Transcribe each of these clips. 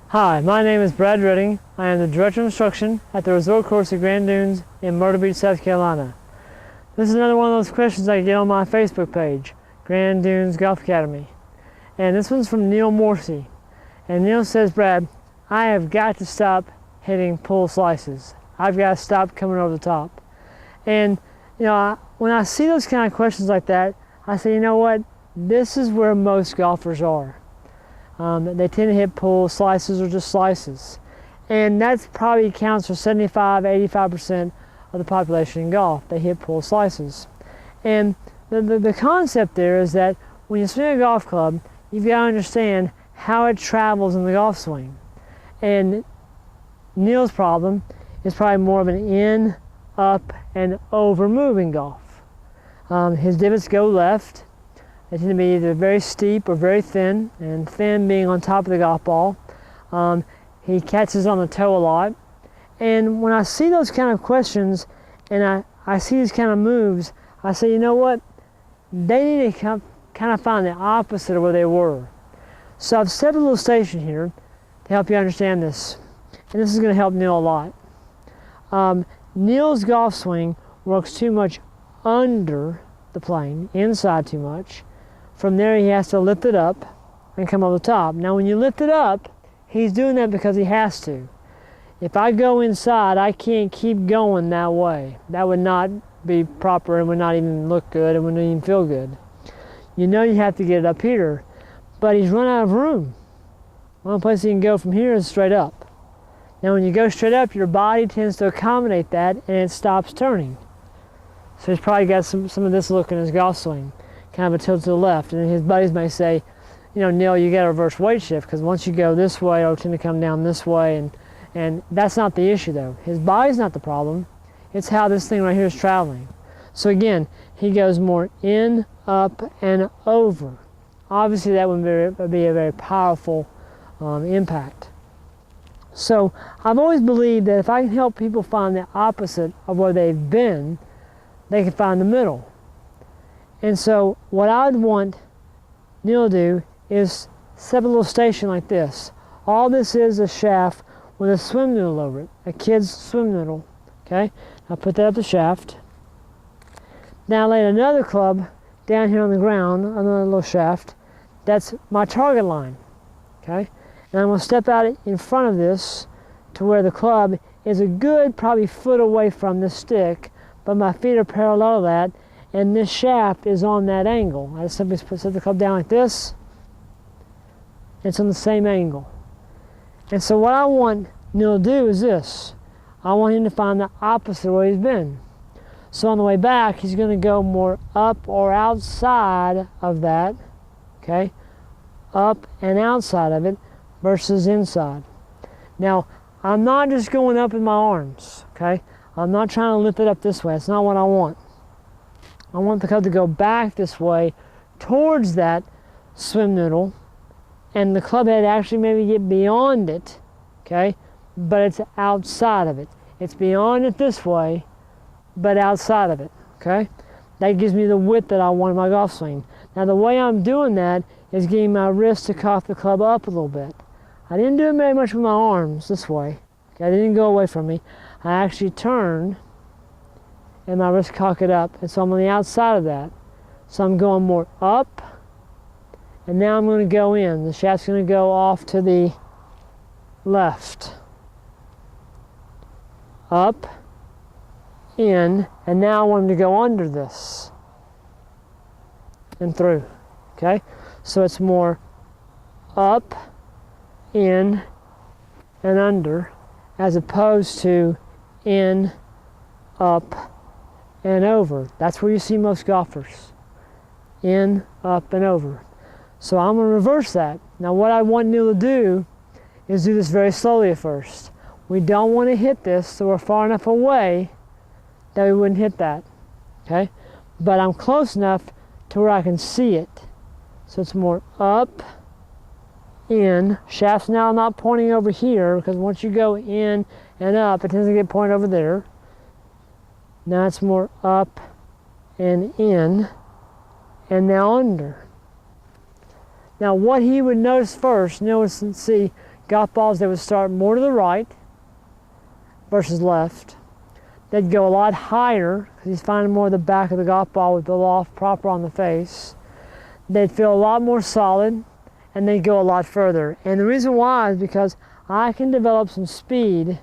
Hi, my name is Brad Redding. I am the Director of Instruction at the Resort Course at Grand Dunes in Myrtle Beach, South Carolina. This is another one of those questions I get on my Facebook page, Grand Dunes Golf Academy. And this one's from Neal Morsey. And Neal says, Brad, I have got to stop hitting pull slices. I've got to stop coming over the top. And when I see those kind of questions like that, I say, you know what? This is where most golfers are. They tend to hit pull slices or just slices. And that probably accounts for 75–85% of the population in golf. They hit pull slices. And the concept there is that when you swing a golf club, you've got to understand how it travels in the golf swing. And Neal's problem is probably more of an in, up, and over move in golf. His divots go left. They tend to be either very steep or very thin, and thin being on top of the golf ball. He catches on the toe a lot. And when I see those kind of questions and I see these kind of moves, I say, you know what? They need to kind of find the opposite of where they were. So I've set a little station here to help you understand this. And this is going to help Neal a lot. Neal's golf swing works too much under the plane, inside too much. From there, he has to lift it up and come over the top. Now, when you lift it up, he's doing that because he has to. If I go inside, I can't keep going that way. That would not be proper and would not even look good and wouldn't even feel good. You know you have to get it up here, but he's run out of room. One place he can go from here is straight up. Now, when you go straight up, your body tends to accommodate that and it stops turning. So he's probably got some of this look in his golf swing. Kind of a tilt to the left, and his buddies may say, you know, Neal, you got to reverse weight shift because once you go this way, it'll tend to come down this way, and that's not the issue though. His body's not the problem; it's how this thing right here is traveling. So again, he goes more in, up, and over. Obviously, that would be a very powerful impact. So I've always believed that if I can help people find the opposite of where they've been, they can find the middle. And so what I'd want Neal to do is set a little station like this. All this is a shaft with a swim noodle over it, a kid's swim noodle. Okay, I'll put that up the shaft. Now I lay another club down here on the ground, another little shaft. That's my target line. Okay, and I'm going to step out in front of this to where the club is a good probably foot away from the stick, but my feet are parallel to that. And this shaft is on that angle. I just simply set the club down like this. It's on the same angle. And so what I want Neal to do is this. I want him to find the opposite of where he's been. So on the way back, he's going to go more up or outside of that. Okay? Up and outside of it versus inside. Now, I'm not just going up with my arms. Okay? I'm not trying to lift it up this way. That's not what I want. I want the club to go back this way towards that swim noodle, and the club head actually maybe get beyond it, okay? But it's outside of it. It's beyond it this way, but outside of it, okay? That gives me the width that I want in my golf swing. Now the way I'm doing that is getting my wrist to cock the club up a little bit. I didn't do it very much with my arms this way. Okay? I didn't go away from me. I actually turned and my wrist cock it up, and so I'm on the outside of that. So I'm going more up, and now I'm going to go in. The shaft's going to go off to the left. Up, in, and now I want him to go under this and through. Okay? So it's more up, in, and under, as opposed to in, up, and over. That's where you see most golfers. In, up, and over. So I'm going to reverse that. Now what I want Neal to do is do this very slowly at first. We don't want to hit this so we're far enough away that we wouldn't hit that. Okay? But I'm close enough to where I can see it. So it's more up, in. Shaft's now not pointing over here because once you go in and up, it tends to get pointed over there. Now it's more up and in, and now under. Now what he would notice first, Neal would see golf balls, they would start more to the right versus left. They'd go a lot higher because he's finding more of the back of the golf ball with the loft proper on the face. They'd feel a lot more solid, and they'd go a lot further. And the reason why is because I can develop some speed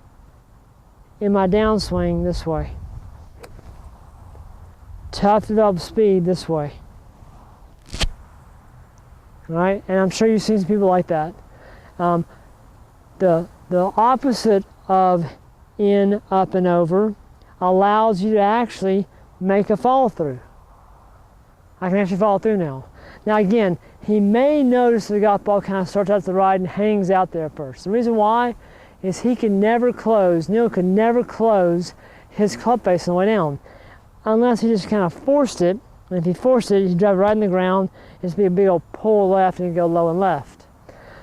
in my downswing this way. Tough to develop speed this way. Right? And I'm sure you've seen some people like that. The opposite of in, up, and over allows you to actually make a follow through. I can actually follow through now. Now again, he may notice the golf ball kind of starts out to the right and hangs out there first. The reason why is he can never close, Neal could never close his club face on the way down unless he just kind of forced it. And if he forced it, he'd drive right in the ground. It'd be a big old pull left and he'd go low and left.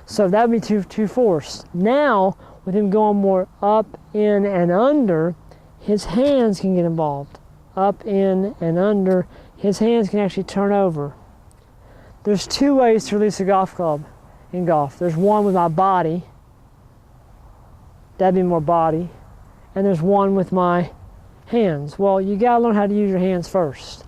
So that would be too forced. Now, with him going more up, in, and under, his hands can get involved. Up, in, and under, his hands can actually turn over. There's two ways to release a golf club in golf. There's one with my body. That'd be more body. And there's one with my hands. Well, you gotta learn how to use your hands first.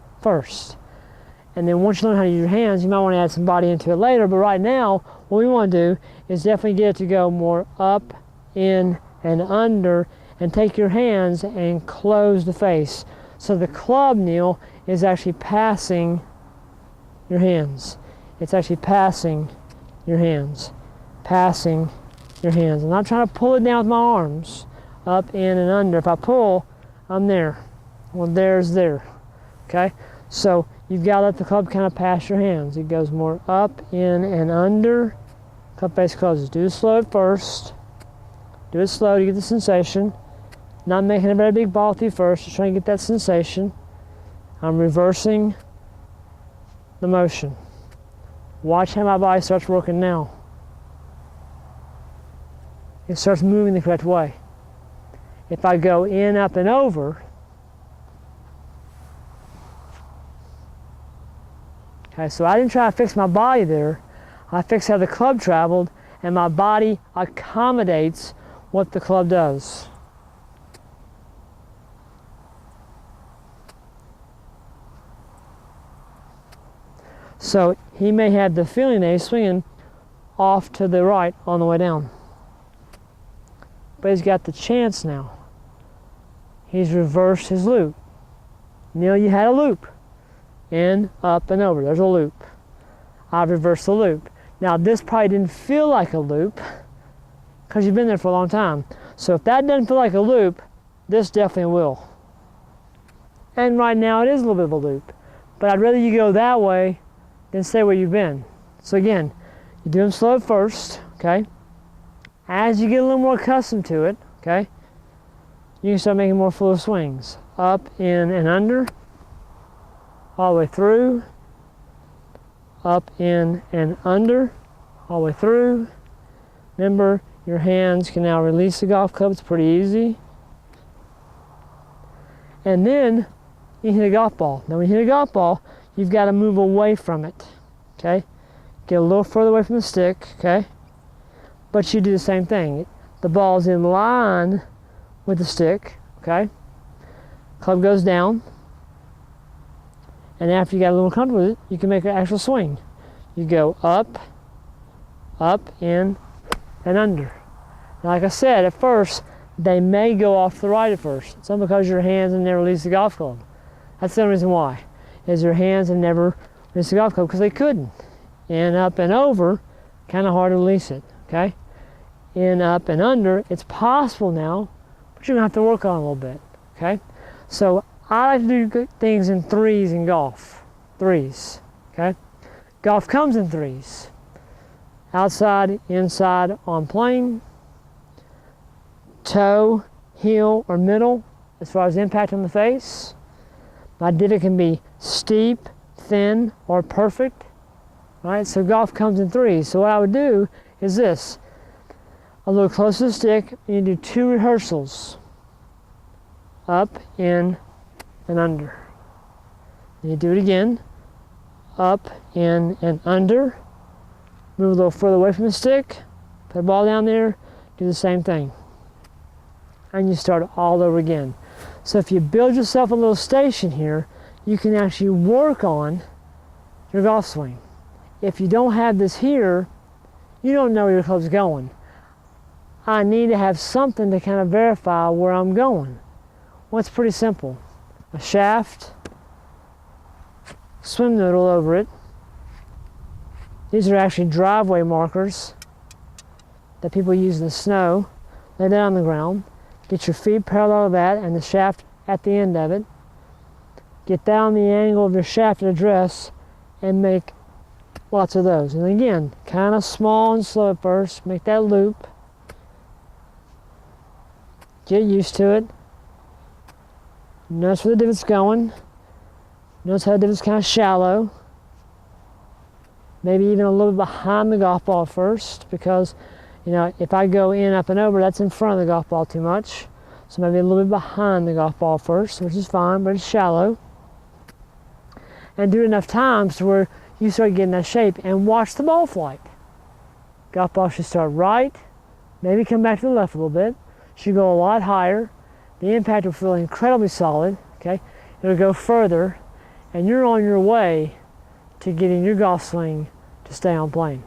And then once you learn how to use your hands, you might want to add some body into it later. But right now, what we want to do is definitely get it to go more up, in, and under, and take your hands and close the face. So the club, Neal, is actually passing your hands. It's actually passing your hands. Passing your hands. I'm not trying to pull it down with my arms. Up, in, and under. If I pull, I'm there. Well, there's there. Okay? So you've got to let the club kind of pass your hands. It goes more up, in, and under. Club face closes. Do it slow at first. Do it slow to get the sensation. Not making a very big ball through first. Just trying to get that sensation. I'm reversing the motion. Watch how my body starts working now. It starts moving the correct way. If I go in, up, and over, okay, so I didn't try to fix my body there. I fixed how the club traveled, and my body accommodates what the club does. So he may have the feeling that he's swinging off to the right on the way down. But he's got the chance now. He's reversed his loop. Neal, you had a loop. In, up, and over. There's a loop. I've reversed the loop. Now this probably didn't feel like a loop because you've been there for a long time. So if that doesn't feel like a loop, this definitely will. And right now it is a little bit of a loop. But I'd rather you go that way than stay where you've been. So again, you do them slow at first, okay? As you get a little more accustomed to it, okay, you can start making more full swings. Up, in, and under, all the way through. Up, in, and under, all the way through. Remember, your hands can now release the golf club. It's pretty easy. And then you hit a golf ball. Now when you hit a golf ball, you've got to move away from it, okay? Get a little further away from the stick, okay? But you do the same thing. The ball's in line with the stick, okay? Club goes down. And after you got a little comfortable with it, you can make an actual swing. You go up, in, and under. Now, like I said, at first, they may go off to the right at first. It's not because your hands have never released the golf club. That's the only reason why. Is your hands have never released the golf club because they couldn't. In, up, and over, kind of hard to release it, okay? In, up, and under, it's possible now, but you're going to have to work on it a little bit, okay? So I like to do good things in threes in golf. Threes, okay? Golf comes in threes. Outside, inside, on plane, toe, heel, or middle, as far as impact on the face. My divot can be steep, thin, or perfect. Right? So golf comes in threes. So what I would do is this. A little close to the stick, and you do 2 rehearsals. Up, in, and under. And you do it again. Up, in, and under. Move a little further away from the stick. Put the ball down there, do the same thing. And you start all over again. So if you build yourself a little station here, you can actually work on your golf swing. If you don't have this here, you don't know where your club's going. I need to have something to kind of verify where I'm going. Well, it's pretty simple. A shaft, swim noodle over it. These are actually driveway markers that people use in the snow. Lay that on the ground. Get your feet parallel to that and the shaft at the end of it. Get down the angle of your shaft address and make lots of those. And again, kind of small and slow at first. Make that loop. Get used to it. Notice where the divot's going. Notice how the divot's kind of shallow. Maybe even a little bit behind the golf ball first, because if I go in, up, and over, that's in front of the golf ball too much. So maybe a little bit behind the golf ball first, which is fine, but it's shallow. And do it enough times to where you start getting that shape, and watch the ball flight. Golf ball should start right, maybe come back to the left a little bit. Should go a lot higher. The impact will feel incredibly solid, okay? It'll go further, and you're on your way to getting your golf swing to stay on plane.